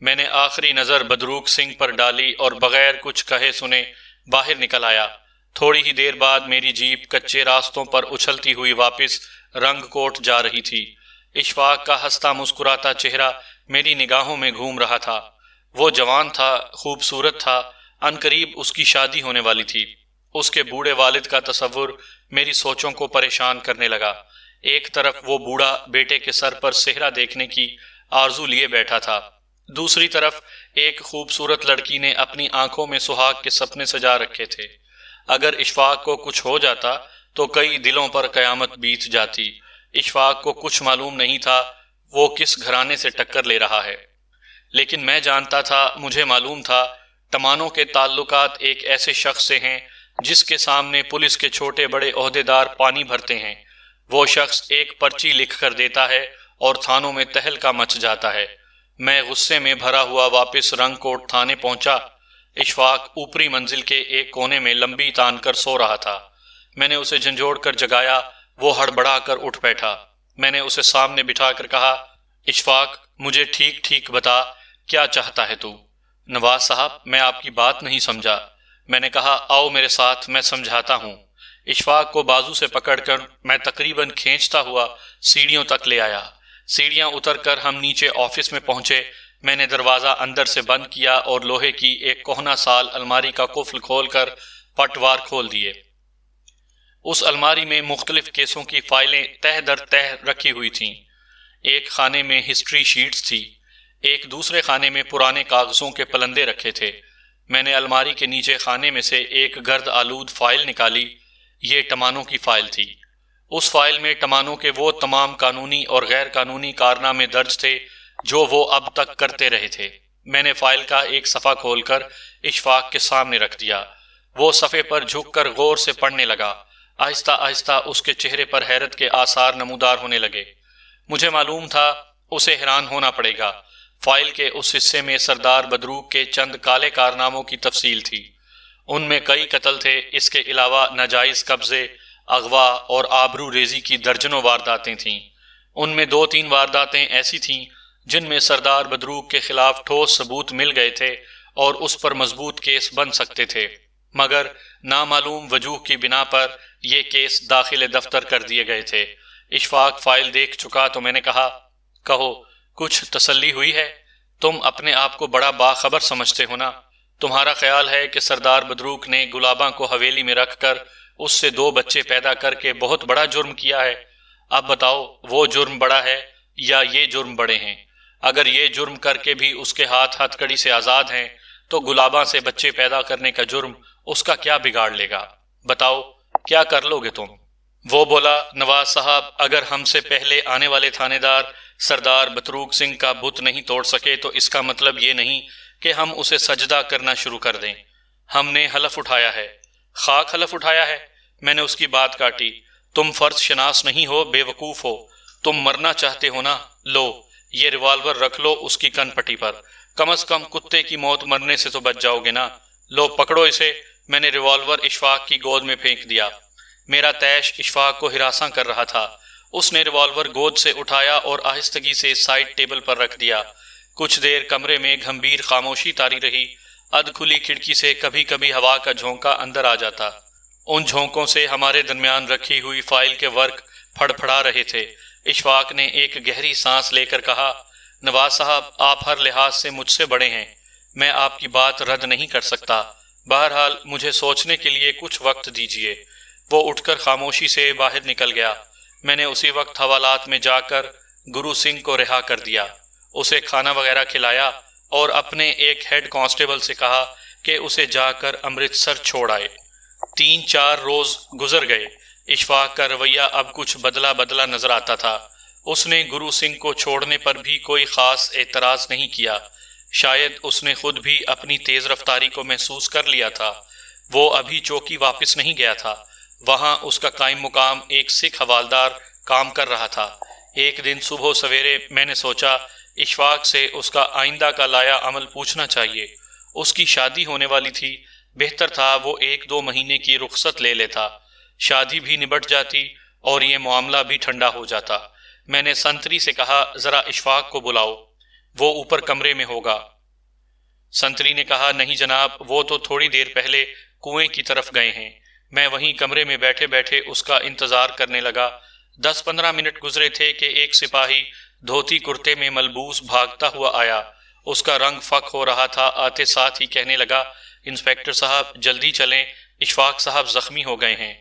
میں نے آخری نظر بدروگ سنگھ پر ڈالی اور بغیر کچھ کہے سنے باہر نکل آیا۔ تھوڑی ہی دیر بعد میری جیپ کچے راستوں پر اچھلتی ہوئی واپس رنگ کوٹ جا رہی تھی۔ اشفاق کا ہنستا مسکراتا چہرہ میری نگاہوں میں گھوم رہا تھا۔ وہ جوان تھا، خوبصورت تھا، عنقریب اس کی شادی ہونے والی تھی۔ اس کے بوڑھے والد کا تصور میری سوچوں کو پریشان کرنے لگا۔ ایک طرف وہ بوڑھا بیٹے کے سر پر صحرا دیکھنے کی آرزو لیے بیٹھا تھا، دوسری طرف ایک خوبصورت لڑکی نے اپنی آنکھوں میں سہاگ کے سپنے سجا رکھے تھے۔ اگر اشفاق کو کچھ ہو جاتا تو کئی دلوں پر قیامت بیت جاتی۔ اشفاق کو کچھ معلوم نہیں تھا وہ کس گھرانے سے ٹکر لے رہا ہے، لیکن میں جانتا تھا، مجھے معلوم تھا، تمانوں کے تعلقات ایک ایسے شخص سے ہیں جس کے سامنے پولیس کے چھوٹے بڑے عہدیدار پانی بھرتے ہیں۔ وہ شخص ایک پرچی لکھ کر دیتا ہے اور تھانوں میں تہلکہ مچ جاتا ہے۔ میں غصے میں بھرا ہوا واپس رنگ کوٹ تھانے پہنچا۔ اشفاق اوپری منزل کے ایک کونے میں لمبی تان کر سو رہا تھا۔ میں نے اسے جھنجھوڑ کر جگایا، وہ ہڑبڑا کر اٹھ بیٹھا۔ میں نے اسے سامنے بٹھا کر کہا، اشفاق، مجھے ٹھیک ٹھیک بتا، کیا چاہتا ہے تو؟ نواز صاحب، میں آپ کی بات نہیں سمجھا۔ میں نے کہا، آؤ میرے ساتھ، میں سمجھاتا ہوں۔ اشفاق کو بازو سے پکڑ کر میں تقریباً کھینچتا ہوا سیڑھیوں تک لے آیا۔ سیڑھیاں اتر کر ہم نیچے آفس میں پہنچے۔ میں نے دروازہ اندر سے بند کیا اور لوہے کی ایک کہنہ سال الماری کا قفل کھول کر پٹوار کھول دیے۔ اس الماری میں مختلف کیسوں کی فائلیں تہ در تہ رکھی ہوئی تھیں۔ ایک خانے میں ہسٹری شیٹس تھی، ایک دوسرے خانے میں پرانے کاغذوں کے پلندے رکھے تھے۔ میں نے الماری کے نیچے خانے میں سے ایک گرد آلود فائل نکالی۔ یہ ٹمانوں کی فائل تھی۔ اس فائل میں ٹمانوں کے وہ تمام قانونی اور غیر قانونی کارنامے درج تھے جو وہ اب تک کرتے رہے تھے۔ میں نے فائل کا ایک صفحہ کھول کر اشفاق کے سامنے رکھ دیا۔ وہ صفحے پر جھک کر غور سے پڑھنے لگا۔ آہستہ آہستہ اس کے چہرے پر حیرت کے آثار نمودار ہونے لگے۔ مجھے معلوم تھا اسے حیران ہونا پڑے گا۔ فائل کے اس حصے میں سردار بدروگ کے چند کالے کارناموں کی تفصیل تھی۔ ان میں کئی قتل تھے، اس کے علاوہ ناجائز قبضے، اغوا اور آبرو ریزی کی درجنوں وارداتیں تھیں۔ ان میں 2-3 وارداتیں ایسی تھیں جن میں سردار بدروگ کے خلاف ٹھوس ثبوت مل گئے تھے اور اس پر مضبوط کیس بن سکتے تھے، مگر نامعلوم وجوہ کی بنا پر یہ کیس داخل دفتر کر دیے گئے تھے۔ اشفاق فائل دیکھ چکا تو میں نے کہا، کہو، کچھ تسلی ہوئی ہے؟ تم اپنے آپ کو بڑا باخبر سمجھتے ہو نا؟ تمہارا خیال ہے کہ سردار بدروگ نے گلاباں کو حویلی میں رکھ کر اس سے 2 بچے پیدا کر کے بہت بڑا جرم کیا ہے؟ اب بتاؤ، وہ جرم بڑا ہے یا یہ جرم بڑے ہیں؟ اگر یہ جرم کر کے بھی اس کے ہاتھ ہتھ کڑی سے آزاد ہیں تو گلاباں سے بچے پیدا کرنے کا جرم اس کا کیا بگاڑ لے گا؟ بتاؤ، کیا کر لو گے تم؟ وہ بولا، نواز صاحب، اگر ہم سے پہلے آنے والے تھانے دار سردار بدروگ سنگھ کا بت نہیں توڑ سکے تو اس کا مطلب یہ نہیں کہ ہم اسے سجدہ کرنا شروع کر دیں۔ ہم نے حلف اٹھایا ہے۔ خاک حلف اٹھایا ہے؟ میں نے اس کی بات کاٹی۔ تم فرض شناس نہیں ہو، بے وقوف ہو۔ تم مرنا چاہتے ہو نا؟ لو، یہ ریوالور رکھ لو اس کی کن پٹی پر، کم از کم کتے کی موت مرنے سے تو بچ جاؤ گے نا۔ لو، پکڑو اسے۔ میں نے ریوالور اشفاق کی گود میں پھینک دیا۔ میرا تیش اشفاق کو ہراساں کر رہا تھا۔ اس نے ریوالور گود سے اٹھایا اور آہستگی سے سائڈ ٹیبل پر رکھ دیا۔ کچھ دیر کمرے میں گھمبیر خاموشی طاری رہی۔ ادھ کھلی کھڑکی سے کبھی کبھی ہوا کا جھونکا اندر آ جاتا۔ ان جھونکوں سے ہمارے درمیان رکھی ہوئی فائل کے ورق پھڑ پھڑا رہے تھے۔ اشفاق نے ایک گہری سانس لے کر کہا، نواز صاحب، آپ ہر لحاظ سے مجھ سے بڑے ہیں، میں آپ کی بات رد نہیں کر سکتا، بہرحال مجھے سوچنے کے لیے کچھ وقت دیجیے۔ وہ اٹھ کر خاموشی سے باہر نکل گیا۔ میں نے اسی وقت حوالات میں جا کر گرو سنگھ کو رہا کر دیا، اسے کھانا وغیرہ کھلایا اور اپنے ایک ہیڈ کانسٹیبل سے کہا کہ اسے جا کر امرتسر چھوڑ آئے۔ 3-4 روز گزر گئے۔ اشفاق کا رویہ اب کچھ بدلا بدلا نظر آتا تھا۔ اس نے گرو سنگھ کو چھوڑنے پر بھی کوئی خاص اعتراض نہیں کیا۔ شاید اس نے خود بھی اپنی تیز رفتاری کو محسوس کر لیا تھا۔ وہ ابھی چوکی واپس نہیں گیا تھا، وہاں اس کا قائم مقام ایک سکھ حوالدار کام کر رہا تھا۔ ایک دن صبح سویرے میں نے سوچا اشفاق سے اس کا آئندہ کا لایا عمل پوچھنا چاہیے۔ اس کی شادی ہونے والی تھی، بہتر تھا وہ 1-2 مہینے کی رخصت لے لیتا، شادی بھی نبٹ جاتی اور یہ معاملہ بھی ٹھنڈا ہو جاتا۔ میں نے سنتری سے کہا، ذرا اشفاق کو بلاؤ۔ وہ اوپر کمرے میں ہوگا۔ سنتری نے کہا، نہیں جناب، وہ تو تھوڑی دیر پہلے کنویں کی طرف گئے ہیں۔ میں وہیں کمرے میں بیٹھے بیٹھے اس کا انتظار کرنے لگا۔ 10-15 منٹ گزرے تھے کہ ایک سپاہی دھوتی کرتے میں ملبوس بھاگتا ہوا آیا۔ اس کا رنگ فک ہو رہا تھا۔ آتے ساتھ ہی کہنے لگا، انسپیکٹر صاحب جلدی چلیں، اشفاق صاحب زخمی ہو گئے ہیں۔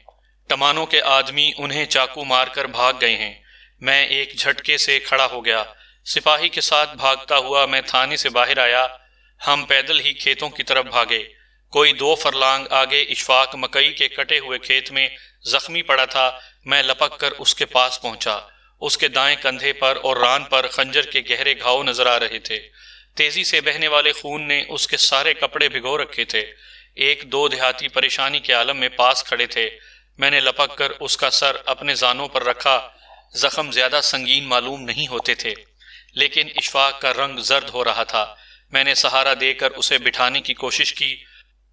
کمانوں کے آدمی انہیں چاقو مار کر بھاگ گئے ہیں۔ میں ایک جھٹکے سے کھڑا ہو گیا۔ سپاہی کے ساتھ بھاگتا ہوا میں تھانے سے باہر آیا۔ ہم پیدل ہی کھیتوں کی طرف بھاگے۔ کوئی 2 فرلانگ آگے اشفاق مکئی کے کٹے ہوئے کھیت میں زخمی پڑا تھا۔ میں لپک کر اس کے پاس پہنچا۔ اس کے دائیں کندھے پر اور ران پر خنجر کے گہرے گھاؤ نظر آ رہے تھے۔ تیزی سے بہنے والے خون نے اس کے سارے کپڑے بھگو رکھے تھے۔ 1-2 دیہاتی پریشانی کے عالم میں پاس کھڑے تھے۔ میں نے لپک کر اس کا سر اپنے زانوں پر رکھا۔ زخم زیادہ سنگین معلوم نہیں ہوتے تھے، لیکن اشفاق کا رنگ زرد ہو رہا تھا۔ میں نے سہارا دے کر اسے بٹھانے کی کوشش کی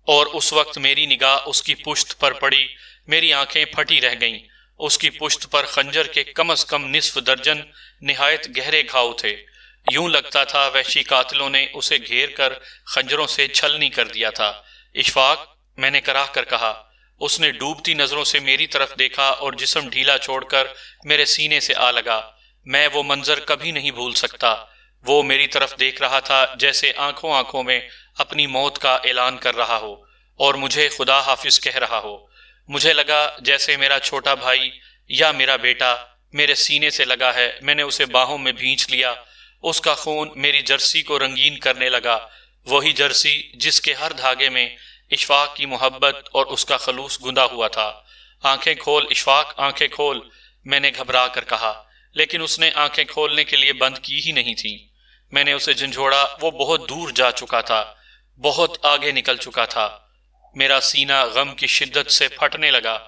اور اس وقت میری نگاہ اس کی پشت پر پڑی۔ میری آنکھیں پھٹی رہ گئیں۔ اس کی پشت پر خنجر کے کم از کم نصف درجن نہایت گہرے گھاؤ تھے۔ یوں لگتا تھا وحشی قاتلوں نے اسے گھیر کر خنجروں سے چھلنی کر دیا تھا۔ اشفاق، میں نے کراہ کر کہا۔ اس نے ڈوبتی نظروں سے میری طرف دیکھا اور جسم ڈھیلا چھوڑ کر میرے سینے سے آ لگا۔ میں وہ منظر کبھی نہیں بھول سکتا۔ وہ میری طرف دیکھ رہا تھا جیسے آنکھوں میں اپنی موت کا اعلان کر رہا ہو اور مجھے خدا حافظ کہہ رہا ہو۔ مجھے لگا جیسے میرا چھوٹا بھائی یا میرا بیٹا میرے سینے سے لگا ہے۔ میں نے اسے باہوں میں بھینچ لیا۔ اس کا خون میری جرسی کو رنگین کرنے لگا، وہی جرسی جس کے ہر دھاگے میں اشفاق کی محبت اور اس کا خلوص گندا ہوا تھا۔ آنکھیں کھول اشفاق، آنکھیں کھول، میں نے گھبرا کر کہا، لیکن اس نے آنکھیں کھولنے کے لیے بند کی ہی نہیں تھیں۔ میں نے اسے جھنجھوڑا۔ وہ بہت دور جا چکا تھا، بہت آگے نکل چکا تھا۔ میرا سینہ غم کی شدت سے پھٹنے لگا۔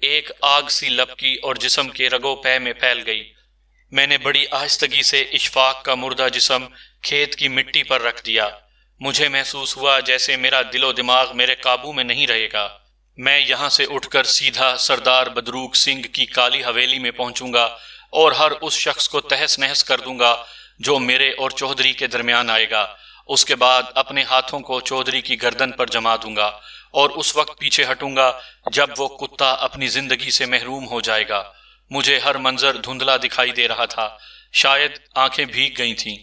ایک آگ سی لپکی اور جسم کے رگو پے میں پھیل گئی۔ میں نے بڑی آہستگی سے اشفاق کا مردہ جسم کھیت کی مٹی پر رکھ دیا۔ مجھے محسوس ہوا جیسے میرا دل و دماغ میرے قابو میں نہیں رہے گا۔ میں یہاں سے اٹھ کر سیدھا سردار بدروگ سنگھ کی کالی حویلی میں پہنچوں گا اور ہر اس شخص کو تہس نہس کر دوں گا جو میرے اور چودھری کے درمیان آئے گا۔ اس کے بعد اپنے ہاتھوں کو چودھری کی گردن پر جما دوں گا اور اس وقت پیچھے ہٹوں گا جب وہ کتا اپنی زندگی سے محروم ہو جائے گا۔ مجھے ہر منظر دھندلا دکھائی دے رہا تھا، شاید آنکھیں بھیگ گئی تھیں۔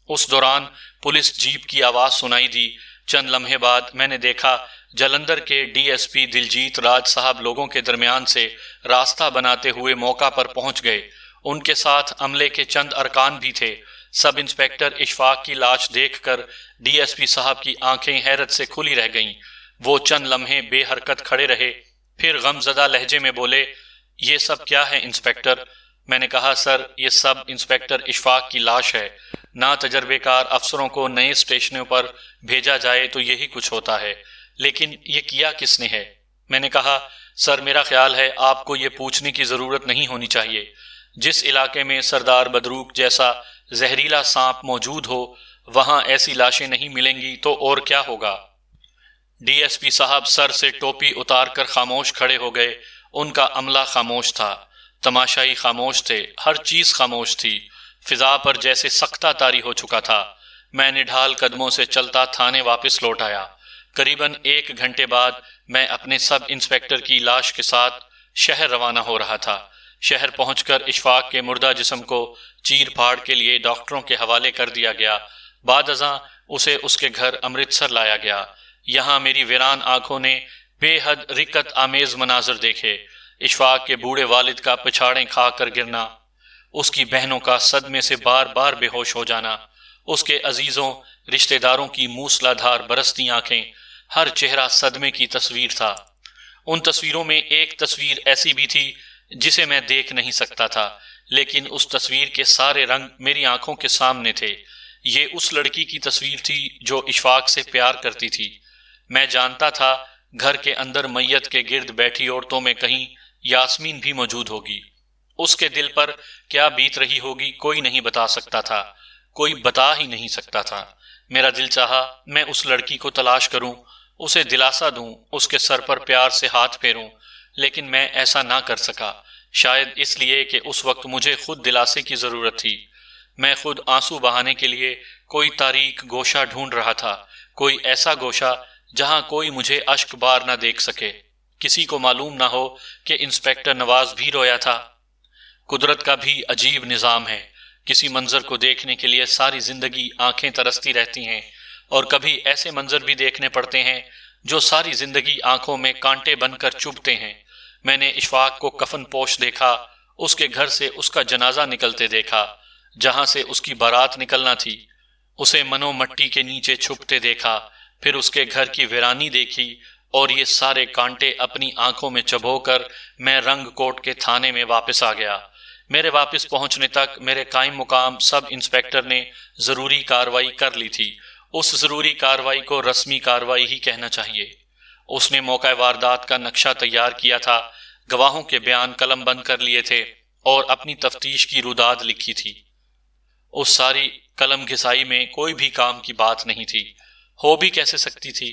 اس دوران پولیس جیپ کی آواز سنائی دی۔ چند لمحے بعد میں نے دیکھا جلندھر کے ڈی ایس پی دلجیت راج صاحب لوگوں کے درمیان سے راستہ بناتے ہوئے موقع پر پہنچ گئے۔ ان کے ساتھ عملے کے چند ارکان بھی تھے۔ سب انسپیکٹر اشفاق کی لاش دیکھ کر ڈی ایس پی صاحب کی آنکھیں حیرت سے کھلی رہ گئیں۔ وہ چند لمحے بے حرکت کھڑے رہے، پھر غم زدہ لہجے میں بولے، یہ سب کیا ہے انسپیکٹر؟ میں نے کہا، سر یہ سب انسپیکٹر اشفاق کی لاش ہے۔ نہ تجربے کار افسروں کو نئے اسٹیشنوں پر بھیجا جائے تو یہی کچھ ہوتا ہے، لیکن یہ کیا کس نے ہے؟ میں نے کہا، سر میرا خیال ہے آپ کو یہ پوچھنے کی ضرورت نہیں ہونی چاہیے۔ جس علاقے میں سردار بدروگ جیسا زہریلا سانپ موجود ہو وہاں ایسی لاشیں نہیں ملیں گی تو اور کیا ہوگا؟ ڈی ایس پی صاحب سر سے ٹوپی اتار کر خاموش کھڑے ہو گئے۔ ان کا عملہ خاموش تھا، تماشائی خاموش تھے، ہر چیز خاموش تھی۔ فضا پر جیسے سکتہ طاری ہو چکا تھا۔ میں نڈھال قدموں سے چلتا تھانے واپس لوٹ آیا۔ قریباً 1 گھنٹے بعد میں اپنے سب انسپیکٹر کی لاش کے ساتھ شہر روانہ ہو رہا تھا۔ شہر پہنچ کر اشفاق کے مردہ جسم کو چیر پھاڑ کے لیے ڈاکٹروں کے حوالے کر دیا گیا۔ بعد ازاں اسے اس کے گھر امرتسر لایا گیا۔ یہاں میری ویران آنکھوں نے بے حد رکت آمیز مناظر دیکھے۔ اشفاق کے بوڑھے والد کا پچھاڑیں کھا کر گرنا، اس کی بہنوں کا صدمے سے بار بار بے ہوش ہو جانا، اس کے عزیزوں رشتہ داروں کی موسلا دھار برستی آنکھیں، ہر چہرہ صدمے کی تصویر تھا۔ ان تصویروں میں ایک تصویر ایسی بھی تھی جسے میں دیکھ نہیں سکتا تھا، لیکن اس تصویر کے سارے رنگ میری آنکھوں کے سامنے تھے۔ یہ اس لڑکی کی تصویر تھی جو اشفاق سے پیار کرتی تھی۔ میں جانتا تھا گھر کے اندر میت کے گرد بیٹھی عورتوں میں کہیں یاسمین بھی موجود ہوگی۔ اس کے دل پر کیا بیت رہی ہوگی کوئی نہیں بتا سکتا تھا، کوئی بتا ہی نہیں سکتا تھا۔ میرا دل چاہا میں اس لڑکی کو تلاش کروں، اسے دلاسا دوں، اس کے سر پر پیار سے ہاتھ پھیروں، لیکن میں ایسا نہ کر سکا، شاید اس لیے کہ اس وقت مجھے خود دلاسے کی ضرورت تھی۔ میں خود آنسو بہانے کے لیے کوئی تاریک گوشہ ڈھونڈ رہا تھا، کوئی ایسا گوشہ جہاں کوئی مجھے اشک بار نہ دیکھ سکے، کسی کو معلوم نہ ہو کہ انسپیکٹر نواز بھی رویا تھا۔ قدرت کا بھی عجیب نظام ہے، کسی منظر کو دیکھنے کے لیے ساری زندگی آنکھیں ترستی رہتی ہیں، اور کبھی ایسے منظر بھی دیکھنے پڑتے ہیں جو ساری زندگی آنکھوں میں کانٹے بن کر چبھتے ہیں۔ میں نے اشفاق کو کفن پوش دیکھا، اس کے گھر سے اس کا جنازہ نکلتے دیکھا جہاں سے اس کی بارات نکلنا تھی، اسے منو مٹی کے نیچے چھپتے دیکھا، پھر اس کے گھر کی ویرانی دیکھی، اور یہ سارے کانٹے اپنی آنکھوں میں چبھو کر میں رنگ کوٹ کے تھانے میں واپس آ گیا۔ میرے واپس پہنچنے تک میرے قائم مقام سب انسپیکٹر نے ضروری کارروائی کر لی تھی۔ اس ضروری کارروائی کو رسمی کارروائی ہی کہنا چاہیے۔ اس نے موقع واردات کا نقشہ تیار کیا تھا، گواہوں کے بیان قلم بند کر لیے تھے اور اپنی تفتیش کی روداد لکھی تھی۔ اس ساری قلم گھسائی میں کوئی بھی کام کی بات نہیں تھی، ہو بھی کیسے سکتی تھی؟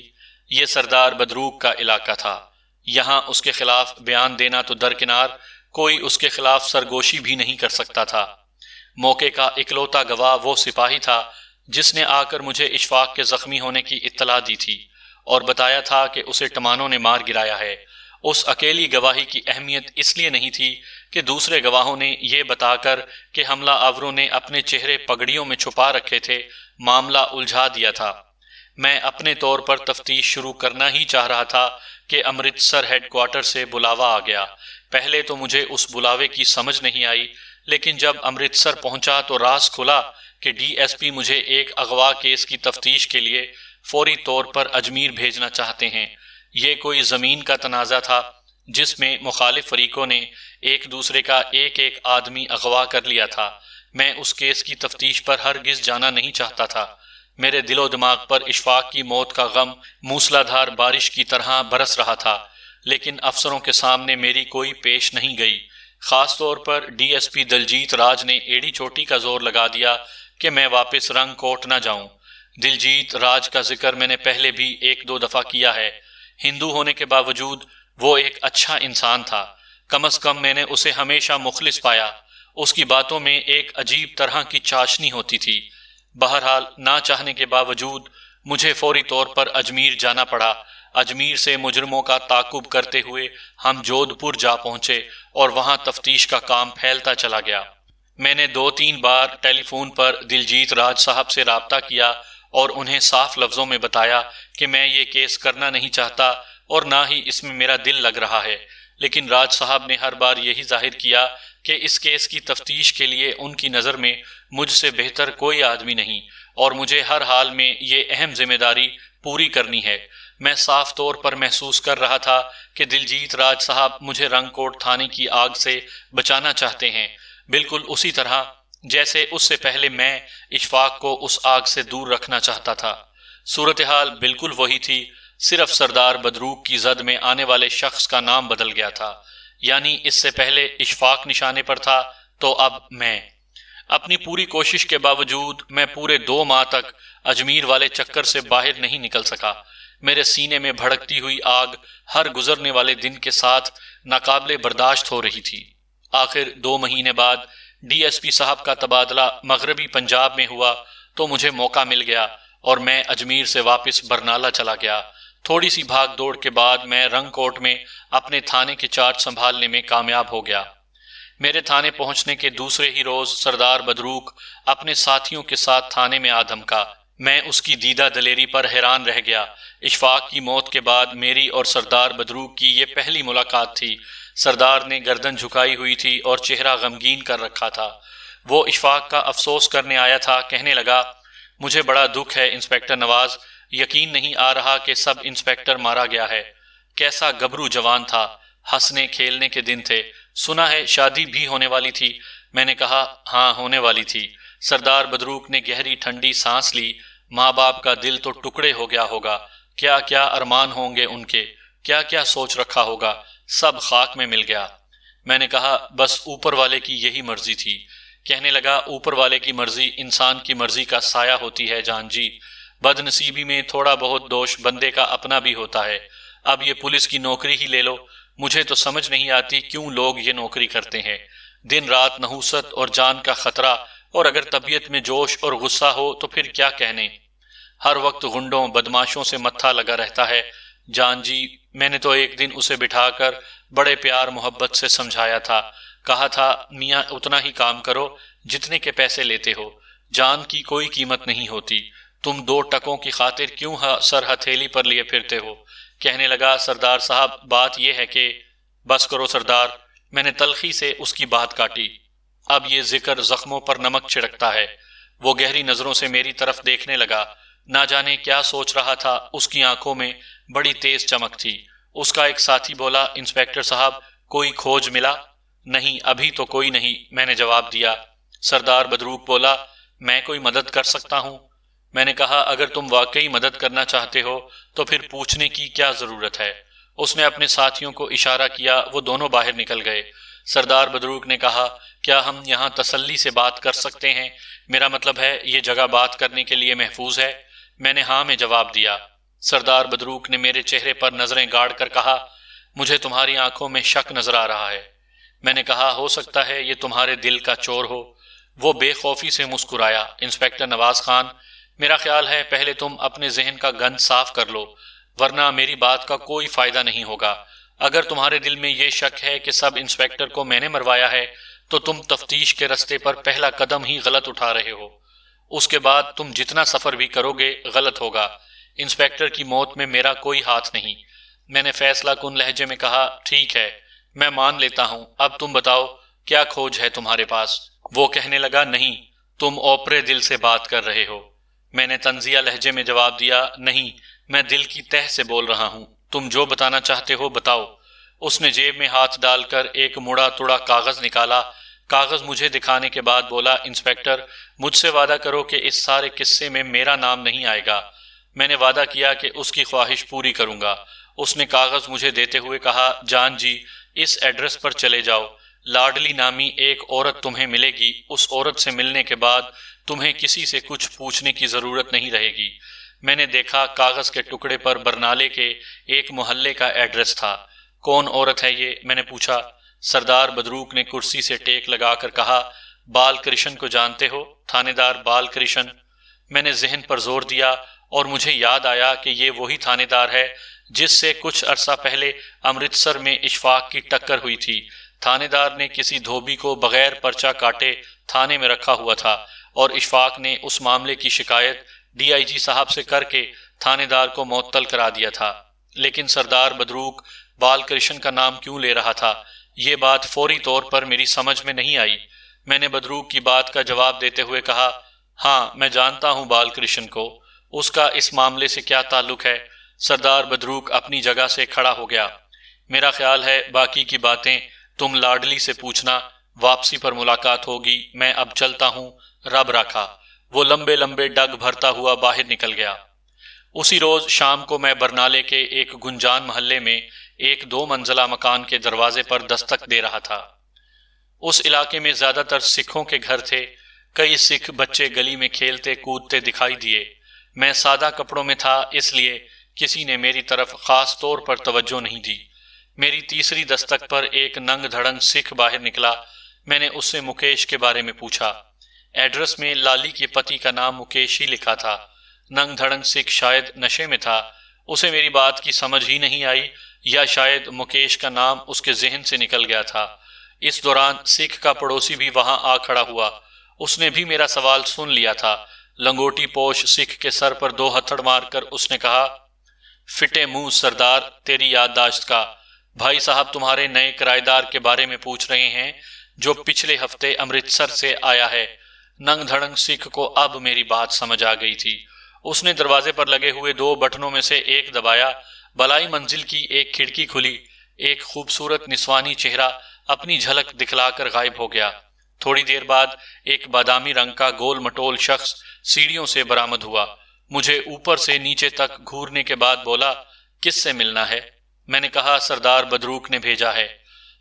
یہ سردار بدروگ کا علاقہ تھا، یہاں اس کے خلاف بیان دینا تو درکنار، کوئی اس کے خلاف سرگوشی بھی نہیں کر سکتا تھا۔ موقع کا اکلوتا گواہ وہ سپاہی تھا جس نے آ کر مجھے اشفاق کے زخمی ہونے کی اطلاع دی تھی اور بتایا تھا کہ اسے ٹمانوں نے مار گرایا ہے۔ اس اکیلی گواہی کی اہمیت اس لیے نہیں تھی کہ دوسرے گواہوں نے یہ بتا کر کہ حملہ آوروں نے اپنے چہرے پگڑیوں میں چھپا رکھے تھے، معاملہ الجھا دیا تھا۔ میں اپنے طور پر تفتیش شروع کرنا ہی چاہ رہا تھا کہ امرتسر ہیڈ کوارٹر سے بلاوا آ گیا۔ پہلے تو مجھے اس بلاوے کی سمجھ نہیں آئی، لیکن جب امرتسر پہنچا تو راز کھلا کہ ڈی ایس پی مجھے ایک اغوا کیس کی تفتیش کے لیے فوری طور پر اجمیر بھیجنا چاہتے ہیں۔ یہ کوئی زمین کا تنازع تھا جس میں مخالف فریقوں نے ایک دوسرے کا ایک ایک آدمی اغوا کر لیا تھا۔ میں اس کیس کی تفتیش پر ہرگز جانا نہیں چاہتا تھا۔ میرے دل و دماغ پر اشفاق کی موت کا غم موسلادھار بارش کی طرح برس رہا تھا، لیکن افسروں کے سامنے میری کوئی پیش نہیں گئی۔ خاص طور پر ڈی ایس پی دلجیت راج نے ایڑی چوٹی کا زور لگا دیا کہ میں واپس رنگ کوٹ نہ جاؤں۔ دلجیت راج کا ذکر میں نے پہلے بھی ایک دو دفعہ کیا ہے۔ ہندو ہونے کے باوجود وہ ایک اچھا انسان تھا، کم از کم میں نے اسے ہمیشہ مخلص پایا۔ اس کی باتوں میں ایک عجیب طرح کی چاشنی ہوتی تھی۔ بہرحال نہ چاہنے کے باوجود مجھے فوری طور پر اجمیر جانا پڑا۔ اجمیر سے مجرموں کا تعاقب کرتے ہوئے ہم جودھ پور جا پہنچے اور وہاں تفتیش کا کام پھیلتا چلا گیا۔ میں نے 2-3 بار ٹیلی فون پر دلجیت راج صاحب سے رابطہ کیا اور انہیں صاف لفظوں میں بتایا کہ میں یہ کیس کرنا نہیں چاہتا اور نہ ہی اس میں میرا دل لگ رہا ہے، لیکن راج صاحب نے ہر بار یہی ظاہر کیا کہ اس کیس کی تفتیش کے لیے ان کی نظر میں مجھ سے بہتر کوئی آدمی نہیں اور مجھے ہر حال میں یہ اہم ذمہ داری پوری کرنی ہے۔ میں صاف طور پر محسوس کر رہا تھا کہ دلجیت راج صاحب مجھے رنگ کوٹ تھانے کی آگ سے بچانا چاہتے ہیں، بالکل اسی طرح جیسے اس سے پہلے میں اشفاق کو اس آگ سے دور رکھنا چاہتا تھا۔ صورتحال بالکل وہی تھی، صرف سردار بدروگ کی زد میں آنے والے شخص کا نام بدل گیا تھا، یعنی اس سے پہلے اشفاق نشانے پر تھا تو اب میں۔ اپنی پوری کوشش کے باوجود میں پورے 2 ماہ تک اجمیر والے چکر سے باہر نہیں نکل سکا۔ میرے سینے میں بھڑکتی ہوئی آگ ہر گزرنے والے دن کے ساتھ ناقابل برداشت ہو رہی تھی۔ آخر 2 مہینے بعد ڈی ایس پی صاحب کا تبادلہ مغربی پنجاب میں ہوا تو مجھے موقع مل گیا اور میں اجمیر سے واپس برنالہ چلا گیا۔ تھوڑی سی بھاگ دوڑ کے بعد میں رنگ کوٹ میں اپنے تھانے کے چارج سنبھالنے میں کامیاب ہو گیا۔ میرے تھانے پہنچنے کے دوسرے ہی روز سردار بدروگ اپنے ساتھیوں کے ساتھ تھانے میں آ دھمکا۔ میں اس کی دیدہ دلیری پر حیران رہ گیا۔ اشفاق کی موت کے بعد میری اور سردار بدروگ کی یہ پہلی ملاقات تھی۔ سردار نے گردن جھکائی ہوئی تھی اور چہرہ غمگین کر رکھا تھا۔ وہ اشفاق کا افسوس کرنے آیا تھا، کہنے لگا، مجھے بڑا دکھ ہے انسپیکٹر نواز، یقین نہیں آ رہا کہ سب انسپیکٹر مارا گیا ہے۔ کیسا گبرو جوان تھا، ہنسنے کھیلنے کے دن تھے، سنا ہے شادی بھی ہونے والی تھی۔ میں نے کہا، ہاں ہونے والی تھی۔ سردار بدروگ نے گہری ٹھنڈی سانس لی۔ ماں باپ کا دل تو ٹکڑے ہو گیا ہوگا، کیا کیا ارمان ہوں گے ان کے، کیا کیا سوچ رکھا ہوگا، سب خاک میں مل گیا۔ میں نے کہا، بس اوپر والے کی یہی مرضی تھی۔ کہنے لگا، اوپر والے کی مرضی انسان کی مرضی کا سایہ ہوتی ہے جان جی، بد نصیبی میں تھوڑا بہت دوش بندے کا اپنا بھی ہوتا ہے۔ اب یہ پولیس کی نوکری ہی لے لو، مجھے تو سمجھ نہیں آتی کیوں لوگ یہ نوکری کرتے ہیں۔ دن رات نحوست اور جان کا خطرہ اور اگر طبیعت میں جوش اور غصہ ہو تو پھر کیا کہنے۔ ہر وقت غنڈوں بدماشوں سے متھا لگا رہتا ہے۔ جان جی، میں نے تو ایک دن اسے بٹھا کر بڑے پیار محبت سے سمجھایا تھا، کہا تھا میاں اتنا ہی کام کرو جتنے کے پیسے لیتے ہو، جان کی کوئی قیمت نہیں ہوتی، تم 2 ٹکوں کی خاطر کیوں سر ہتھیلی پر لیے پھرتے ہو۔ کہنے لگا سردار صاحب بات یہ ہے کہ… بس کرو سردار، میں نے تلخی سے اس کی بات کاٹی۔ اب یہ ذکر زخموں پر نمک چھڑکتا ہے۔ وہ گہری نظروں سے میری طرف دیکھنے لگا، نہ جانے کیا سوچ رہا تھا، اس کی آنکھوں میں بڑی تیز چمک تھی۔ اس کا ایک ساتھی بولا انسپیکٹر صاحب کوئی کھوج ملا؟ نہیں ابھی تو کوئی نہیں، میں نے جواب دیا۔ سردار بدروک بولا میں کوئی مدد کر سکتا ہوں؟ میں نے کہا اگر تم واقعی مدد کرنا چاہتے ہو تو پھر پوچھنے کی کیا ضرورت ہے۔ اس نے اپنے ساتھیوں کو اشارہ کیا، وہ دونوں باہر نکل گئے۔ سردار بدروک نے کہا کیا ہم یہاں تسلی سے بات کر سکتے ہیں؟ میرا مطلب ہے یہ جگہ بات کرنے کے لیے محفوظ ہے؟ میں نے ہاں میں جواب دیا۔ سردار بدروک نے میرے چہرے پر نظریں گاڑ کر کہا مجھے تمہاری آنکھوں میں شک نظر آ رہا ہے۔ میں نے کہا ہو سکتا ہے یہ تمہارے دل کا چور ہو۔ وہ بے خوفی سے مسکرایا۔ انسپیکٹر نواز خان، میرا خیال ہے پہلے تم اپنے ذہن کا گند صاف کر لو، ورنہ میری بات کا کوئی فائدہ نہیں ہوگا۔ اگر تمہارے دل میں یہ شک ہے کہ سب انسپیکٹر کو میں نے مروایا ہے تو تم تفتیش کے رستے پر پہلا قدم ہی غلط اٹھا رہے ہو۔ اس کے بعد تم جتنا سفر بھی کرو گے غلط ہوگا۔ انسپیکٹر کی موت میں میرا کوئی ہاتھ نہیں۔ میں نے فیصلہ کن لہجے میں کہا ٹھیک ہے میں مان لیتا ہوں، اب تم بتاؤ کیا کھوج ہے تمہارے پاس؟ وہ کہنے لگا نہیں، تم اوپرے دل سے بات کر رہے ہو۔ میں نے طنزیہ لہجے میں جواب دیا نہیں، میں دل کی تہ سے بول رہا ہوں، تم جو بتانا چاہتے ہو بتاؤ۔ اس نے جیب میں ہاتھ ڈال کر ایک مڑا توڑا کاغذ نکالا۔ کاغذ مجھے دکھانے کے بعد بولا انسپیکٹر مجھ سے وعدہ کرو کہ اس سارے قصے میں میرا نام نہیں آئے گا۔ میں نے وعدہ کیا کہ اس کی خواہش پوری کروں گا۔ اس نے کاغذ مجھے دیتے ہوئے کہا جان جی اس ایڈریس پر چلے جاؤ، لاڈلی نامی ایک عورت تمہیں ملے گی، اس عورت سے ملنے کے بعد تمہیں کسی سے کچھ پوچھنے کی ضرورت نہیں رہے گی۔ میں نے دیکھا کاغذ کے ٹکڑے پر برنالے کے ایک محلے کا ایڈریس تھا۔ کون عورت ہے یہ؟ میں نے پوچھا۔ سردار بدروک نے کرسی سے ٹیک لگا کر کہا بال کرشن کو جانتے ہو؟ تھانے دار بال کرشن۔ میں نے ذہن پر زور دیا اور مجھے یاد آیا کہ یہ وہی تھانے دار ہے جس سے کچھ عرصہ پہلے امرتسر میں اشفاق کی ٹکر ہوئی تھی۔ تھانے دار نے کسی دھوبی کو بغیر پرچہ کاٹے تھانے میں رکھا ہوا تھا اور اشفاق نے اس معاملے کی شکایت ڈی آئی جی صاحب سے کر کے تھانے دار کو معطل کرا دیا تھا۔ لیکن سردار بدروک بال کرشن کا نام کیوں لے رہا تھا؟ یہ بات فوری طور پر میری سمجھ میں نہیں آئی۔ میں نے بدروک کی بات کا جواب دیتے ہوئے کہا ہاں میں جانتا ہوں بال کرشن کو، اس کا اس معاملے سے کیا تعلق ہے؟ سردار بدروک اپنی جگہ سے کھڑا ہو گیا۔ میرا خیال ہے باقی کی باتیں تم لاڈلی سے پوچھنا، واپسی پر ملاقات ہوگی، میں اب چلتا ہوں، رب راکھا۔ وہ لمبے لمبے ڈگ بھرتا ہوا باہر نکل گیا۔ اسی روز شام کو میں برنالے کے ایک گنجان محلے میں ایک 2 منزلہ مکان کے دروازے پر دستک دے رہا تھا۔ اس علاقے میں زیادہ تر سکھوں کے گھر تھے۔ کئی سکھ بچے گلی میں کھیلتے کودتے دکھائی دیے۔ میں سادہ کپڑوں میں تھا اس لیے کسی نے میری طرف خاص طور پر توجہ نہیں دی۔ میری تیسری دستک پر ایک ننگ دھڑنگ سکھ باہر نکلا۔ میں نے اس سے مکیش کے بارے میں پوچھا۔ ایڈریس میں لالی کے پتی کا نام مکیش ہی لکھا تھا۔ ننگ دھڑنگ سکھ شاید نشے میں تھا، اسے میری بات کی سمجھ ہی نہیں آئی، یا شاید مکیش کا نام اس کے ذہن سے نکل گیا تھا۔ اس دوران سکھ کا پڑوسی بھی وہاں آ کھڑا ہوا، اس نے بھی میرا سوال سن لیا تھا۔ لنگوٹی پوش سکھ کے سر پر 2 ہتھڑ مار کر اس نے کہا فٹے منہ سردار تیری یادداشت کا، بھائی صاحب تمہارے نئے کرایہ دار کے بارے میں پوچھ رہے ہیں جو پچھلے ہفتے امرتسر سے آیا ہے۔ ننگ دھڑنگ سکھ کو اب میری بات سمجھ آ گئی تھی۔ اس نے دروازے پر لگے ہوئے 2 بٹنوں میں سے ایک دبایا، بالائی منزل کی ایک کھڑکی کھلی، ایک خوبصورت نسوانی چہرہ اپنی جھلک دکھلا کر غائب ہو گیا۔ تھوڑی دیر بعد ایک بادامی رنگ کا گول مٹول شخص سیڑھیوں سے برآمد ہوا، مجھے اوپر سے نیچے تک گھورنے کے بعد بولا کس سے ملنا ہے؟ میں نے کہا سردار بدروک نے بھیجا ہے۔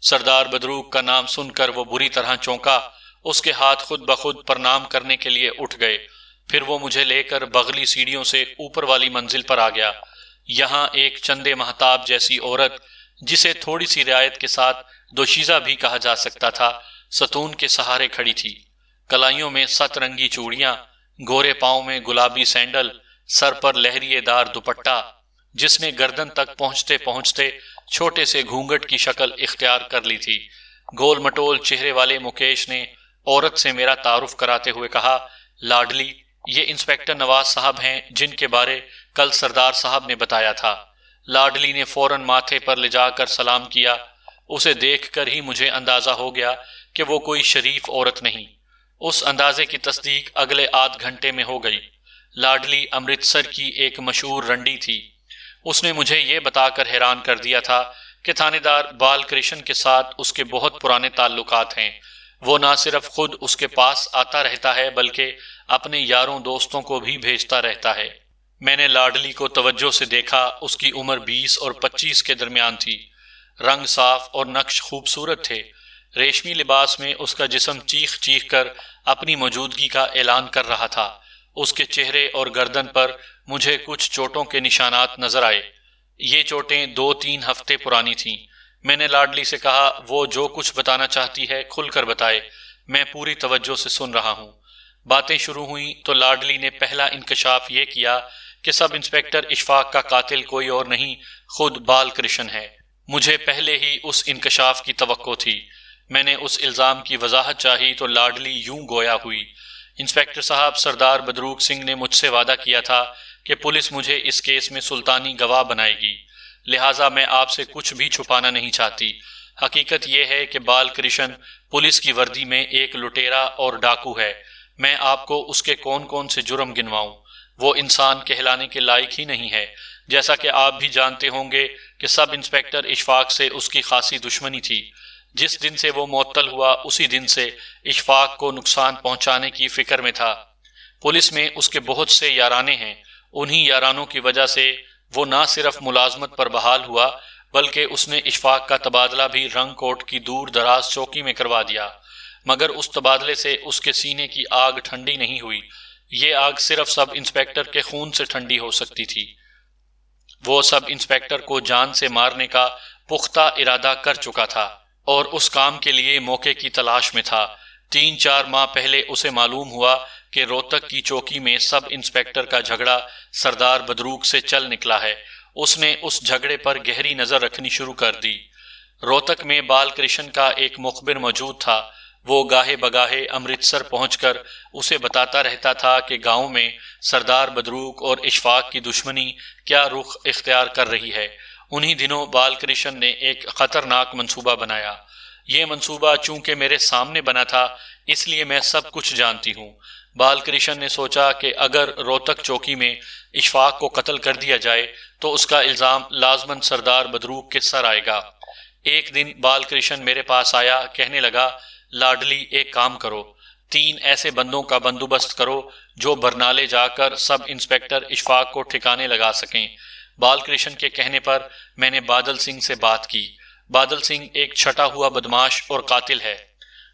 سردار بدروک کا نام سن کر وہ بری طرح چونکا، اس کے ہاتھ خود بخود پرنام کرنے کے لیے اٹھ گئے۔ پھر وہ مجھے لے کر بغلی سیڑھیوں سے اوپر والی منزل پر آ گیا۔ یہاں ایک چندے مہتاب جیسی عورت، جسے تھوڑی سی رعایت کے ساتھ دوشیزہ بھی کہا جا سکتا تھا، ستون کے سہارے کھڑی تھی۔ کلائیوں میں سترنگی چوڑیاں، گورے پاؤں میں گلابی سینڈل، سر پر لہریے دار دوپٹہ جس نے گردن تک پہنچتے پہنچتے چھوٹے سے گھونگھٹ کی شکل اختیار کر لی تھی۔ گول مٹول چہرے والے مکیش نے عورت سے میرا تعارف کراتے ہوئے کہا، لاڈلی، یہ انسپیکٹر نواز صاحب ہیں جن کے بارے کل سردار صاحب نے بتایا تھا۔ لاڈلی نے فوراً ماتھے پر لے جا کر سلام کیا۔ اسے دیکھ کر ہی مجھے اندازہ ہو گیا کہ وہ کوئی شریف عورت نہیں۔ اس اندازے کی تصدیق اگلے آدھ گھنٹے میں ہو گئی۔ لاڈلی امرتسر کی ایک مشہور رنڈی تھی۔ اس نے مجھے یہ بتا کر حیران کر دیا تھا کہ تھانے دار بال کرشن کے ساتھ اس کے بہت پرانے تعلقات ہیں۔ وہ نہ صرف خود اس کے پاس آتا رہتا ہے بلکہ اپنے یاروں دوستوں کو بھی بھیجتا رہتا ہے۔ میں نے لاڈلی کو توجہ سے دیکھا۔ اس کی عمر 20 اور 25 کے درمیان تھی۔ رنگ صاف اور نقش خوبصورت تھے۔ ریشمی لباس میں اس کا جسم چیخ چیخ کر اپنی موجودگی کا اعلان کر رہا تھا۔ اس کے چہرے اور گردن پر مجھے کچھ چوٹوں کے نشانات نظر آئے۔ یہ چوٹیں 2-3 ہفتے پرانی تھیں۔ میں نے لاڈلی سے کہا، وہ جو کچھ بتانا چاہتی ہے کھل کر بتائے، میں پوری توجہ سے سن رہا ہوں۔ باتیں شروع ہوئیں تو لاڈلی نے پہلا انکشاف یہ کیا کہ سب انسپیکٹر اشفاق کا قاتل کوئی اور نہیں، خود بال کرشن ہے۔ مجھے پہلے ہی اس انکشاف کی توقع تھی۔ میں نے اس الزام کی وضاحت چاہی تو لاڈلی یوں گویا ہوئی، انسپیکٹر صاحب، سردار بدروگ سنگھ نے مجھ سے وعدہ کیا تھا کہ پولیس مجھے اس کیس میں سلطانی گواہ بنائے گی، لہٰذا میں آپ سے کچھ بھی چھپانا نہیں چاہتی۔ حقیقت یہ ہے کہ بال کرشن پولیس کی وردی میں ایک لٹیرا اور ڈاکو ہے۔ میں آپ کو اس کے کون کون سے جرم گنواؤں؟ وہ انسان کہلانے کے لائق ہی نہیں ہے۔ جیسا کہ آپ بھی جانتے ہوں گے کہ سب انسپیکٹر اشفاق سے اس کی خاصی دشمنی تھی۔ جس دن سے وہ معطل ہوا اسی دن سے اشفاق کو نقصان پہنچانے کی فکر میں تھا۔ پولیس میں اس کے بہت سے یارانے ہیں۔ انہی یارانوں کی وجہ سے وہ نہ صرف ملازمت پر بحال ہوا بلکہ اس نے اشفاق کا تبادلہ بھی رنگ کوٹ کی دور دراز چوکی میں کروا دیا، مگر اس تبادلے سے اس کے سینے کی آگ ٹھنڈی نہیں ہوئی۔ یہ آگ صرف سب انسپیکٹر کے خون سے ٹھنڈی ہو سکتی تھی۔ وہ سب انسپیکٹر کو جان سے مارنے کا پختہ ارادہ کر چکا تھا اور اس کام کے لیے موقع کی تلاش میں تھا۔ 3-4 ماہ پہلے اسے معلوم ہوا کہ روہتک کی چوکی میں سب انسپیکٹر کا جھگڑا سردار بدروگ سے چل نکلا ہے۔ اس نے اس جھگڑے پر گہری نظر رکھنی شروع کر دی۔ روہتک میں بال کرشن کا ایک مخبر موجود تھا۔ وہ گاہے بگاہے امرتسر پہنچ کر اسے بتاتا رہتا تھا کہ گاؤں میں سردار بدروگ اور اشفاق کی دشمنی کیا رخ اختیار کر رہی ہے۔ انہی دنوں بال کرشن نے ایک خطرناک منصوبہ بنایا۔ یہ منصوبہ چونکہ میرے سامنے بنا تھا اس لیے میں سب کچھ جانتی ہوں۔ بال کرشن نے سوچا کہ اگر روہتک چوکی میں اشفاق کو قتل کر دیا جائے تو اس کا الزام لازماً سردار بدروگ کے سر آئے گا۔ ایک دن بال کرشن میرے پاس آیا، کہنے لگا، لاڈلی، ایک کام کرو، 3 ایسے بندوں کا بندوبست کرو جو برنالے جا کر سب انسپیکٹر اشفاق کو ٹھکانے لگا سکیں۔ بال کرشن کے کہنے پر میں نے بادل سنگھ سے بات کی۔ بادل سنگھ ایک چھٹا ہوا بدماش اور قاتل ہے۔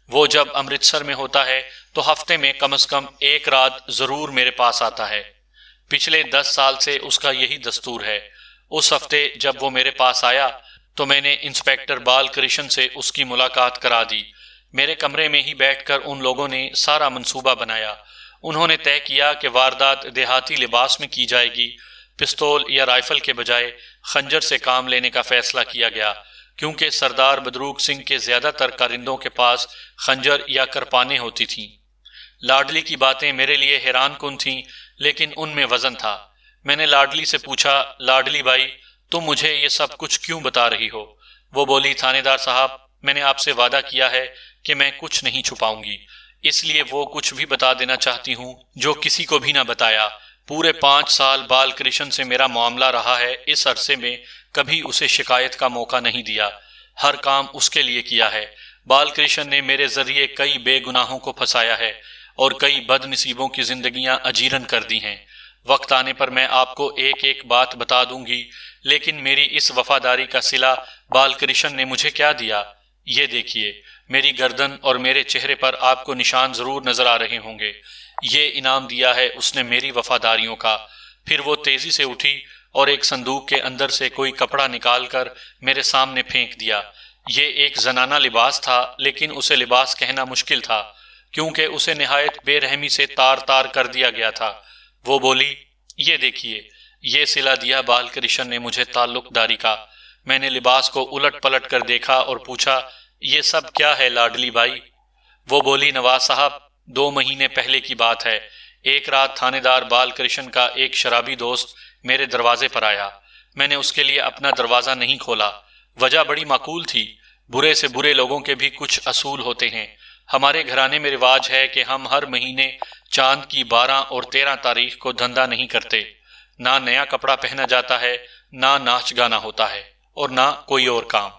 وہ جب امرتسر میں ہوتا ہے تو ہفتے میں کم از کم 1 رات ضرور میرے پاس آتا ہے۔ پچھلے 10 سال سے اس کا یہی دستور ہے۔ اس ہفتے جب وہ میرے پاس آیا تو میں نے انسپیکٹر بال کرشن سے اس کی ملاقات کرا دی۔ میرے کمرے میں ہی بیٹھ کر ان لوگوں نے سارا منصوبہ بنایا۔ انہوں نے طے کیا کہ واردات دیہاتی لباس میں کی جائے گی۔ پستول یا رائفل کے بجائے خنجر سے کام لینے کا فیصلہ کیا گیا، کیونکہ سردار بدروگ سنگھ کے زیادہ تر کارندوں کے پاس خنجر یا کرپانیں ہوتی تھیں۔ لاڈلی کی باتیں میرے لیے حیران کن تھیں، لیکن ان میں وزن تھا۔ میں نے لاڈلی سے پوچھا، لاڈلی بھائی، تم مجھے یہ سب کچھ کیوں بتا رہی ہو؟ وہ بولی، تھانے دار صاحب، میں نے آپ سے وعدہ کیا ہے کہ میں کچھ نہیں چھپاؤں گی، اس لیے وہ کچھ بھی بتا دینا چاہتی ہوں جو کسی کو بھی نہ بتایا۔ پورے 5 سال بال کرشن سے میرا معاملہ رہا ہے۔ اس عرصے میں کبھی اسے شکایت کا موقع نہیں دیا، ہر کام اس کے لیے کیا ہے۔ بال کرشن نے میرے ذریعے کئی بے گناہوں کو پھنسایا ہے اور کئی بد نصیبوں کی زندگیاں اجیرن کر دی ہیں۔ وقت آنے پر میں آپ کو ایک ایک بات بتا دوں گی، لیکن میری اس وفاداری کا صلہ بال کرشن نے مجھے کیا دیا؟ یہ دیکھیے، میری گردن اور میرے چہرے پر آپ کو نشان ضرور نظر آ رہے ہوں گے۔ یہ انعام دیا ہے اس نے میری وفاداریوں کا۔ پھر وہ تیزی سے اٹھی اور ایک صندوق کے اندر سے کوئی کپڑا نکال کر میرے سامنے پھینک دیا۔ یہ ایک زنانہ لباس تھا، لیکن اسے لباس کہنا مشکل تھا، کیونکہ اسے نہایت بے رحمی سے تار تار کر دیا گیا تھا۔ وہ بولی، یہ دیکھیے، یہ سلا دیا بال کرشن نے مجھے تعلق داری کا۔ میں نے لباس کو الٹ پلٹ کر دیکھا اور پوچھا، یہ سب کیا ہے لاڈلی بائی؟ وہ بولی، نواز صاحب، 2 مہینے پہلے کی بات ہے۔ ایک رات تھانے دار بال کرشن کا ایک شرابی دوست میرے دروازے پر آیا۔ میں نے اس کے لیے اپنا دروازہ نہیں کھولا۔ وجہ بڑی معقول تھی۔ برے سے برے لوگوں کے بھی کچھ اصول ہوتے ہیں۔ ہمارے گھرانے میں رواج ہے کہ ہم ہر مہینے چاند کی 12 اور 13 تاریخ کو دھندا نہیں کرتے۔ نہ نیا کپڑا پہنا جاتا ہے، نہ ناچ گانا ہوتا ہے، اور نہ کوئی اور کام۔